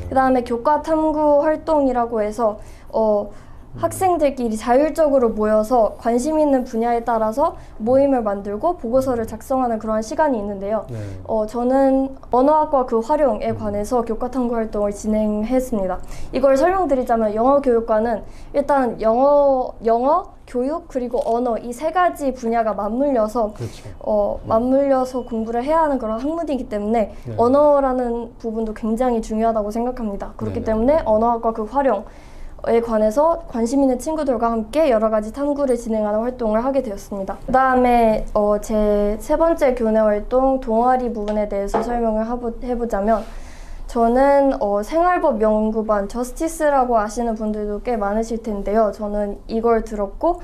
그 다음에 교과 탐구 활동이라고 해서 학생들끼리 자율적으로 모여서 관심 있는 분야에 따라서 모임을 만들고 보고서를 작성하는 그런 시간이 있는데요. 저는 언어학과 그 활용에 관해서 교과 탐구 활동을 진행했습니다. 이걸 설명드리자면 영어 교육과는 일단 영어, 교육 그리고 언어 이 세 가지 분야가 맞물려서 맞물려서 공부를 해야 하는 그런 학문이기 때문에 언어라는 부분도 굉장히 중요하다고 생각합니다. 그렇기 때문에 언어학과 그 활용에 관해서 관심 있는 친구들과 함께 여러 가지 탐구를 진행하는 활동을 하게 되었습니다. 그 다음에 제 세 번째 교내 활동 동아리 부분에 대해서 설명을 해보자면 저는 생활법 연구반 저스티스라고 아시는 분들도 꽤 많으실 텐데요. 저는 이걸 들었고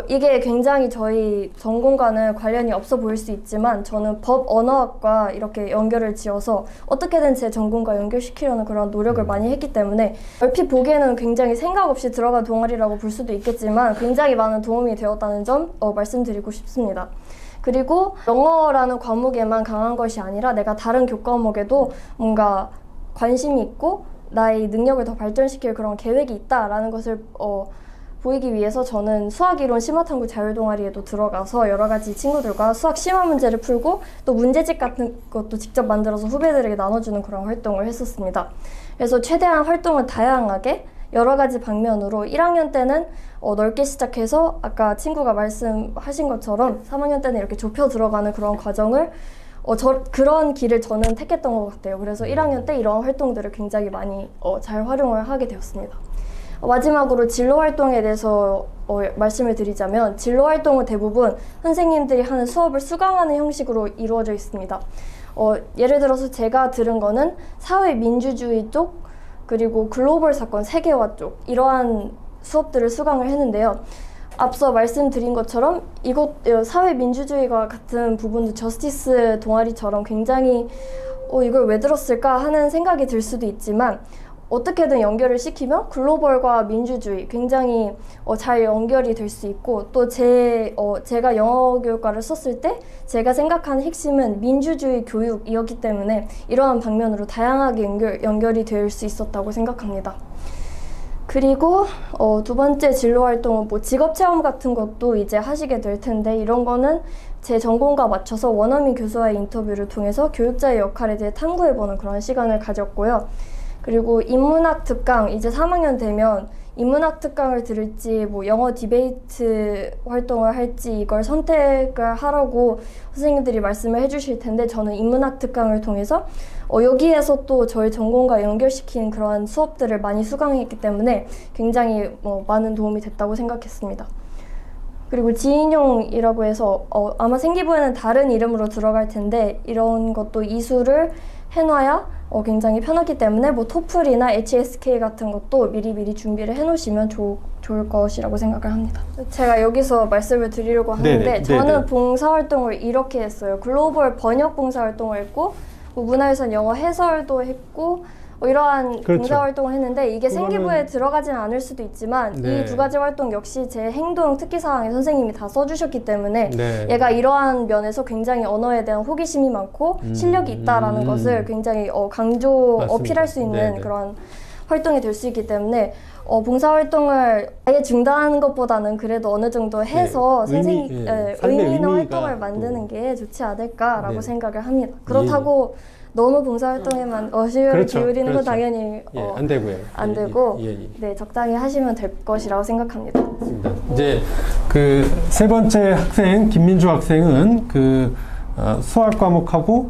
이게 굉장히 저희 전공과는 관련이 없어 보일 수 있지만 저는 법 언어학과 이렇게 연결을 지어서 어떻게든 제 전공과 연결시키려는 그런 노력을 많이 했기 때문에 얼핏 보기에는 굉장히 생각 없이 들어간 동아리라고 볼 수도 있겠지만 굉장히 많은 도움이 되었다는 점 말씀드리고 싶습니다. 그리고 영어라는 과목에만 강한 것이 아니라 내가 다른 교과목에도 뭔가 관심이 있고 나의 능력을 더 발전시킬 그런 계획이 있다라는 것을 보이기 위해서 저는 수학이론 심화탐구 자율동아리에도 들어가서 여러 가지 친구들과 수학 심화 문제를 풀고 또 문제집 같은 것도 직접 만들어서 후배들에게 나눠주는 그런 활동을 했었습니다. 그래서 최대한 활동을 다양하게 여러 가지 방면으로 1학년 때는 넓게 시작해서 아까 친구가 말씀하신 것처럼 3학년 때는 이렇게 좁혀 들어가는 그런 과정을 그런 길을 저는 택했던 것 같아요. 그래서 1학년 때 이런 활동들을 굉장히 많이 잘 활용을 하게 되었습니다. 마지막으로 진로 활동에 대해서 말씀을 드리자면 진로 활동은 대부분 선생님들이 하는 수업을 수강하는 형식으로 이루어져 있습니다. 예를 들어서 제가 들은 거는 사회 민주주의 쪽 그리고 글로벌 사건 세계화 쪽 이러한 수업들을 수강을 했는데요. 앞서 말씀드린 것처럼 사회 민주주의와 같은 부분도 저스티스 동아리처럼 굉장히 이걸 왜 들었을까 하는 생각이 들 수도 있지만 어떻게든 연결을 시키면 글로벌과 민주주의 굉장히 잘 연결이 될 수 있고 또 제가 영어 교육과를 썼을 때 제가 생각하는 핵심은 민주주의 교육이었기 때문에 이러한 방면으로 다양하게 연결이 될 수 있었다고 생각합니다. 그리고 두 번째 진로 활동은 직업 체험 같은 것도 이제 하시게 될 텐데 이런 거는 제 전공과 맞춰서 원어민 교수와의 인터뷰를 통해서 교육자의 역할에 대해 탐구해보는 그런 시간을 가졌고요. 그리고 인문학 특강, 이제 3학년 되면 인문학 특강을 들을지 영어 디베이트 활동을 할지 이걸 선택을 하라고 선생님들이 말씀을 해주실 텐데 저는 인문학 특강을 통해서 여기에서 또 저희 전공과 연결시킨 그런 수업들을 많이 수강했기 때문에 굉장히 많은 도움이 됐다고 생각했습니다. 그리고 지인용이라고 해서 아마 생기부에는 다른 이름으로 들어갈 텐데 이런 것도 이수를 해놔야 굉장히 편하기 때문에 토플이나 HSK 같은 것도 미리 준비를 해놓으시면 좋을 것이라고 생각을 합니다. 제가 여기서 말씀을 드리려고 하는데 네네, 저는 네네. 봉사활동을 이렇게 했어요. 글로벌 번역 봉사활동을 했고 문화유산 영어 해설도 했고 이러한 그렇죠. 봉사활동을 했는데 이게 그거는- 생기부에 들어가지는 않을 수도 있지만 네. 이 두 가지 활동 역시 제 행동 특기사항에 선생님이 다 써주셨기 때문에 네. 얘가 이러한 면에서 굉장히 언어에 대한 호기심이 많고 실력이 있다라는 것을 굉장히 강조 맞습니다. 어필할 수 있는 네네. 그런 활동이 될 수 있기 때문에 봉사활동을 아예 중단하는 것보다는 그래도 어느 정도 해서 네, 의미 삶의 있는 의미가 활동을 또- 만드는 게 좋지 않을까라고 네. 생각을 합니다. 그렇다고 너무 봉사활동에만 시간을 그렇죠, 기울이는 건 그렇죠. 당연히 안 되고요. 안 되고 예. 네, 적당히 하시면 될 것이라고 생각합니다. 맞습니다. 이제 그 세 번째 학생 김민주 학생은 수학 과목하고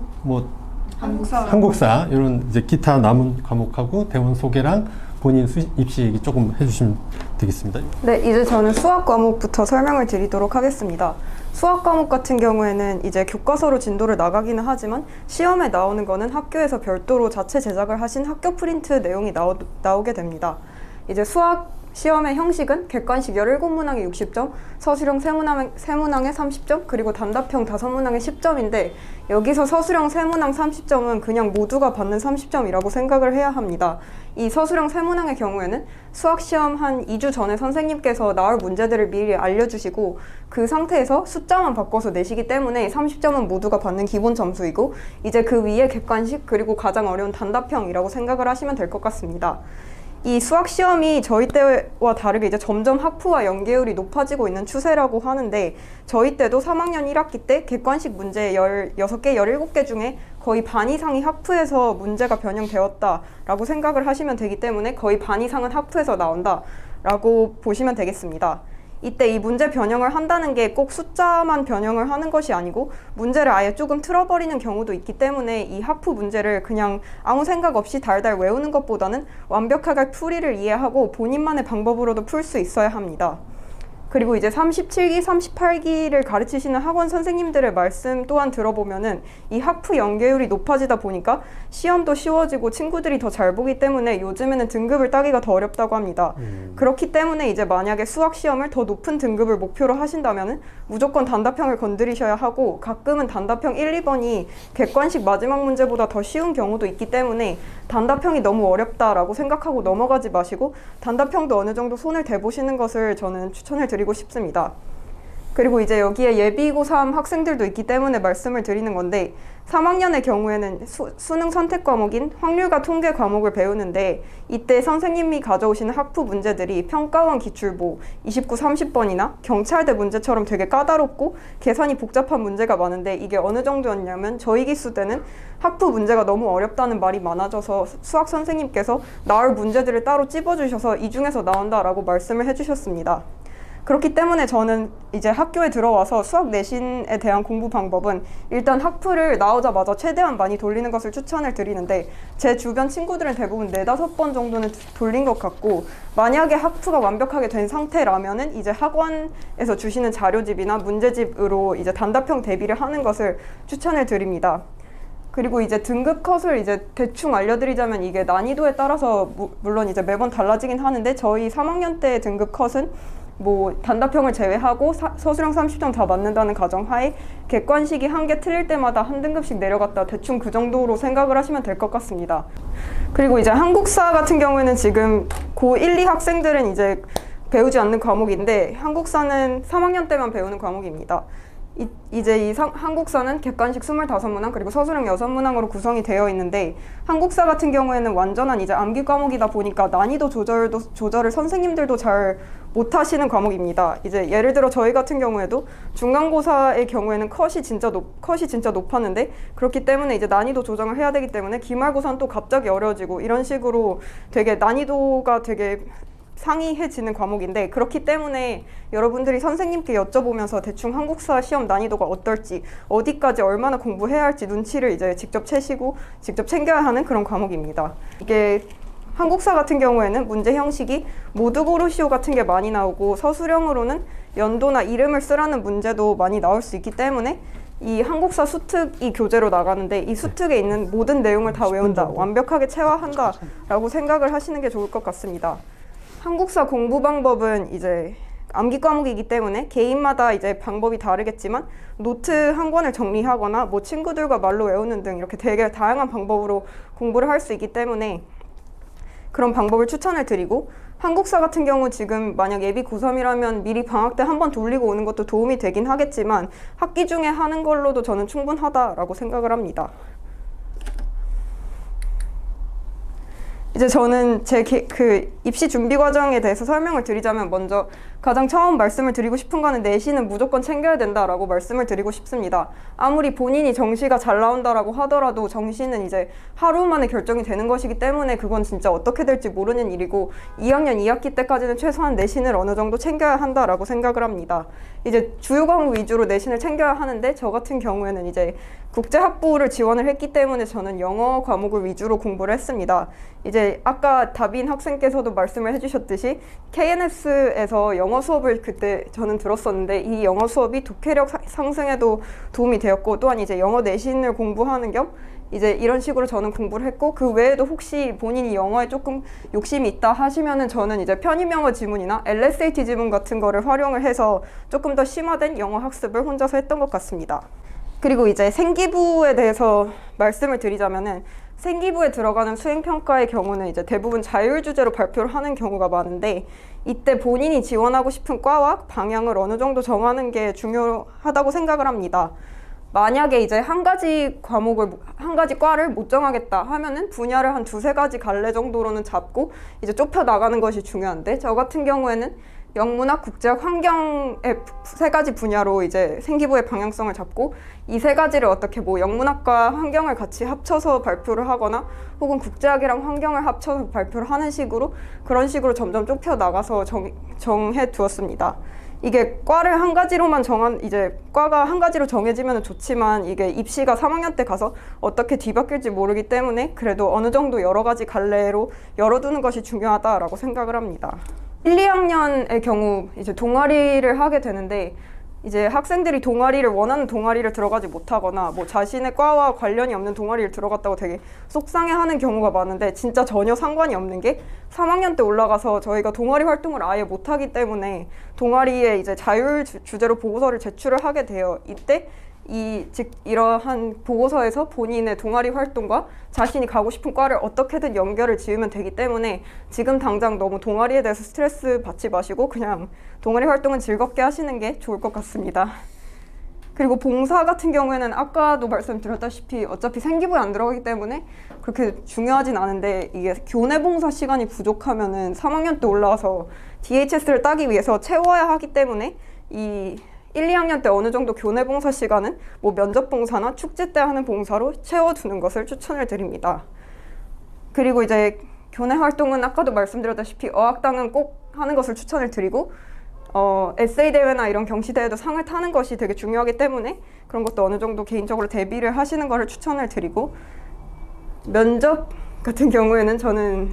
한국사 이런 이제 기타 남은 과목하고 대원 소개랑 본인 입시 얘기 조금 해주시면 되겠습니다. 네, 이제 저는 수학 과목부터 설명을 드리도록 하겠습니다. 수학 과목 같은 경우에는 이제 교과서로 진도를 나가기는 하지만 시험에 나오는 거는 학교에서 별도로 자체 제작을 하신 학교 프린트 내용이 나오게 됩니다. 이제 수학 시험의 형식은 객관식 17문항에 60점, 서술형 3문항에 30점, 그리고 단답형 5문항에 10점인데 여기서 서술형 3문항 30점은 그냥 모두가 받는 30점이라고 생각을 해야 합니다. 이 서술형 3문항의 경우에는 수학시험 한 2주 전에 선생님께서 나올 문제들을 미리 알려주시고 그 상태에서 숫자만 바꿔서 내시기 때문에 30점은 모두가 받는 기본 점수이고 이제 그 위에 객관식 그리고 가장 어려운 단답형이라고 생각을 하시면 될 것 같습니다. 이 수학 시험이 저희 때와 다르게 이제 점점 학부와 연계율이 높아지고 있는 추세라고 하는데 저희 때도 3학년 1학기 때 객관식 문제 16개, 17개 중에 거의 반 이상이 학부에서 문제가 변형되었다라고 생각을 하시면 되기 때문에 거의 반 이상은 학부에서 나온다라고 보시면 되겠습니다. 이때 이 문제 변형을 한다는 게 꼭 숫자만 변형을 하는 것이 아니고 문제를 아예 조금 틀어버리는 경우도 있기 때문에 이 학부 문제를 그냥 아무 생각 없이 달달 외우는 것보다는 완벽하게 풀이를 이해하고 본인만의 방법으로도 풀 수 있어야 합니다. 그리고 이제 37기, 38기를 가르치시는 학원 선생님들의 말씀 또한 들어보면은 이 학부 연계율이 높아지다 보니까 시험도 쉬워지고 친구들이 더 잘 보기 때문에 요즘에는 등급을 따기가 더 어렵다고 합니다. 그렇기 때문에 이제 만약에 수학 시험을 더 높은 등급을 목표로 하신다면은 무조건 단답형을 건드리셔야 하고 가끔은 단답형 1, 2번이 객관식 마지막 문제보다 더 쉬운 경우도 있기 때문에 단답형이 너무 어렵다라고 생각하고 넘어가지 마시고 단답형도 어느 정도 손을 대보시는 것을 저는 추천을 드리고 싶습니다. 그리고 이제 여기에 예비 고3 학생들도 있기 때문에 말씀을 드리는 건데 3학년의 경우에는 수능 선택 과목인 확률과 통계 과목을 배우는데 이때 선생님이 가져오시는 학부 문제들이 평가원 기출보 29, 30번이나 경찰대 문제처럼 되게 까다롭고 계산이 복잡한 문제가 많은데 이게 어느 정도였냐면 저희 기수 때는 학부 문제가 너무 어렵다는 말이 많아져서 수학 선생님께서 나올 문제들을 따로 찝어주셔서 이 중에서 나온다라고 말씀을 해주셨습니다. 그렇기 때문에 저는 이제 학교에 들어와서 수학 내신에 대한 공부 방법은 일단 학프를 나오자마자 최대한 많이 돌리는 것을 추천을 드리는데 제 주변 친구들은 대부분 4-5번 정도는 돌린 것 같고 만약에 학프가 완벽하게 된 상태라면은 이제 학원에서 주시는 자료집이나 문제집으로 이제 단답형 대비를 하는 것을 추천을 드립니다. 그리고 이제 등급 컷을 이제 대충 알려드리자면 이게 난이도에 따라서 물론 이제 매번 달라지긴 하는데 저희 3학년 때 등급 컷은 뭐 단답형을 제외하고 서술형 30점 다 맞는다는 가정하에 객관식이 한 개 틀릴 때마다 한 등급씩 내려갔다 대충 그 정도로 생각을 하시면 될 것 같습니다. 그리고 이제 한국사 같은 경우에는 지금 고 1, 2 학생들은 이제 배우지 않는 과목인데 한국사는 3학년 때만 배우는 과목입니다. 이제 한국사는 객관식 25문항 그리고 서술형 6문항으로 구성이 되어 있는데 한국사 같은 경우에는 완전한 이제 암기 과목이다 보니까 난이도 조절을 선생님들도 잘 못하시는 과목입니다. 이제 예를 들어 저희 같은 경우에도 중간고사의 경우에는 컷이 진짜 높았는데 그렇기 때문에 이제 난이도 조정을 해야 되기 때문에 기말고사는 또 갑자기 어려워지고 이런 식으로 되게 난이도가 되게 상이해지는 과목인데 그렇기 때문에 여러분들이 선생님께 여쭤보면서 대충 한국사 시험 난이도가 어떨지 어디까지 얼마나 공부해야 할지 눈치를 이제 직접 채시고 직접 챙겨야 하는 그런 과목입니다. 이게 한국사 같은 경우에는 문제 형식이 모두 고르시오 같은 게 많이 나오고 서술형으로는 연도나 이름을 쓰라는 문제도 많이 나올 수 있기 때문에 이 한국사 수특이 교재로 나가는데 이 수특에 있는 모든 내용을 다 외운다, 완벽하게 체화한다 라고 생각을 하시는 게 좋을 것 같습니다. 한국사 공부 방법은 이제 암기 과목이기 때문에 개인마다 이제 방법이 다르겠지만 노트 한 권을 정리하거나 뭐 친구들과 말로 외우는 등 이렇게 되게 다양한 방법으로 공부를 할 수 있기 때문에 그런 방법을 추천을 드리고 한국사 같은 경우 지금 만약 예비 고3이라면 미리 방학 때 한 번 돌리고 오는 것도 도움이 되긴 하겠지만 학기 중에 하는 걸로도 저는 충분하다라고 생각을 합니다. 이제 저는 제 입시 준비 과정에 대해서 설명을 드리자면 먼저 가장 처음 말씀을 드리고 싶은 거는 내신은 무조건 챙겨야 된다라고 말씀을 드리고 싶습니다. 아무리 본인이 정시가 잘 나온다라고 하더라도 정시는 이제 하루 만에 결정이 되는 것이기 때문에 그건 진짜 어떻게 될지 모르는 일이고 2학년 2학기 때까지는 최소한 내신을 어느 정도 챙겨야 한다라고 생각을 합니다. 이제 주요 과목 위주로 내신을 챙겨야 하는데 저 같은 경우에는 이제 국제학부를 지원을 했기 때문에 저는 영어 과목을 위주로 공부를 했습니다. 이제 아까 다빈 학생께서도 말씀을 해주셨듯이 KNS에서 영어 수업을 그때 저는 들었었는데 이 영어 수업이 독해력 상승에도 도움이 되었고 또한 이제 영어 내신을 공부하는 겸 이제 이런 식으로 저는 공부를 했고 그 외에도 혹시 본인이 영어에 조금 욕심이 있다 하시면은 저는 이제 편입영어 지문이나 LSAT 지문 같은 거를 활용을 해서 조금 더 심화된 영어 학습을 혼자서 했던 것 같습니다. 그리고 이제 생기부에 대해서 말씀을 드리자면은 생기부에 들어가는 수행평가의 경우는 이제 대부분 자율주제로 발표를 하는 경우가 많은데 이때 본인이 지원하고 싶은 과와 방향을 어느 정도 정하는 게 중요하다고 생각을 합니다. 만약에 이제 한 가지 과를 못 정하겠다 하면은 분야를 한 2-3가지 갈래 정도로는 잡고 이제 좁혀 나가는 것이 중요한데 저 같은 경우에는 영문학, 국제학, 환경의 3가지 분야로 이제 생기부의 방향성을 잡고 이 3가지를 어떻게 뭐 영문학과 환경을 같이 합쳐서 발표를 하거나 혹은 국제학이랑 환경을 합쳐서 발표를 하는 식으로 그런 식으로 점점 좁혀 나가서 정해 두었습니다. 이게 과를 한 가지로만 과가 한 가지로 정해지면 좋지만 이게 입시가 3학년 때 가서 어떻게 뒤바뀔지 모르기 때문에 그래도 어느 정도 여러 가지 갈래로 열어두는 것이 중요하다라고 생각을 합니다. 1, 2학년의 경우 이제 동아리를 하게 되는데 이제 학생들이 원하는 동아리를 들어가지 못하거나 뭐 자신의 과와 관련이 없는 동아리를 들어갔다고 되게 속상해하는 경우가 많은데 진짜 전혀 상관이 없는 게 3학년 때 올라가서 저희가 동아리 활동을 아예 못하기 때문에 동아리에 이제 자율 주제로 보고서를 제출을 하게 돼요. 이때 즉 이러한 보고서에서 본인의 동아리 활동과 자신이 가고 싶은 과를 어떻게든 연결을 지으면 되기 때문에 지금 당장 너무 동아리에 대해서 스트레스 받지 마시고 그냥 동아리 활동은 즐겁게 하시는 게 좋을 것 같습니다. 그리고 봉사 같은 경우에는 아까도 말씀드렸다시피 어차피 생기부에 안 들어가기 때문에 그렇게 중요하진 않은데 이게 교내 봉사 시간이 부족하면은 3학년 때 올라와서 DHS를 따기 위해서 채워야 하기 때문에 이 1, 2학년 때 어느 정도 교내 봉사 시간은 뭐 면접 봉사나 축제 때 하는 봉사로 채워두는 것을 추천을 드립니다. 그리고 이제 교내 활동은 아까도 말씀드렸다시피 어학당은 꼭 하는 것을 추천을 드리고 에세이 대회나 이런 경시 대회도 상을 타는 것이 되게 중요하기 때문에 그런 것도 어느 정도 개인적으로 대비를 하시는 것을 추천을 드리고 면접 같은 경우에는 저는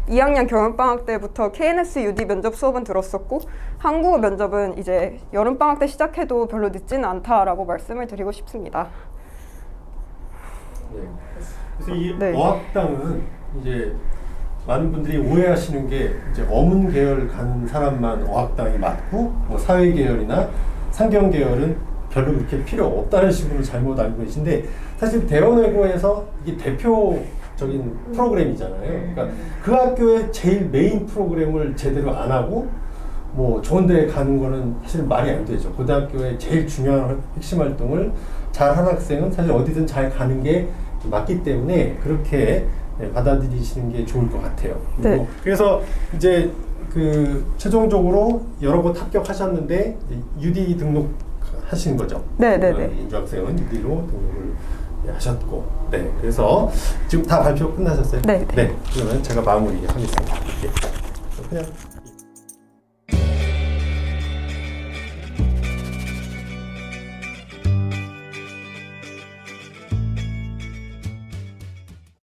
2학년 겨울방학 때부터 KNS UD 면접 수업은 들었었고 한국어 면접은 이제 여름방학 때 시작해도 별로 늦지는 않다라고 말씀을 드리고 싶습니다. 네. 그래서 이 네. 어학당은 이제 많은 분들이 오해하시는 게 이제 어문 계열 가는 사람만 어학당이 맞고 뭐 사회 계열이나 상경 계열은 별로 그렇게 필요 없다는 식으로 잘못 알고 계신데 사실 대원외고에서 이게 대표적인 프로그램이잖아요. 그러니까 그 학교의 제일 메인 프로그램을 제대로 안 하고 뭐 좋은 데에 가는 거는 사실 말이 안 되죠. 고등학교의 제일 중요한 핵심 활동을 잘한 학생은 사실 어디든 잘 가는 게 맞기 때문에 그렇게 받아들이시는 게 좋을 것 같아요. 네. 그래서 이제 그 최종적으로 여러 곳 합격하셨는데 UD 등록하신 거죠? 네네네. 유학생은 UD로 등록을 하셨고, 네. 그래서 지금 다 발표 끝나셨어요? 네. 네. 그러면 제가 마무리하겠습니다. 네. 그냥.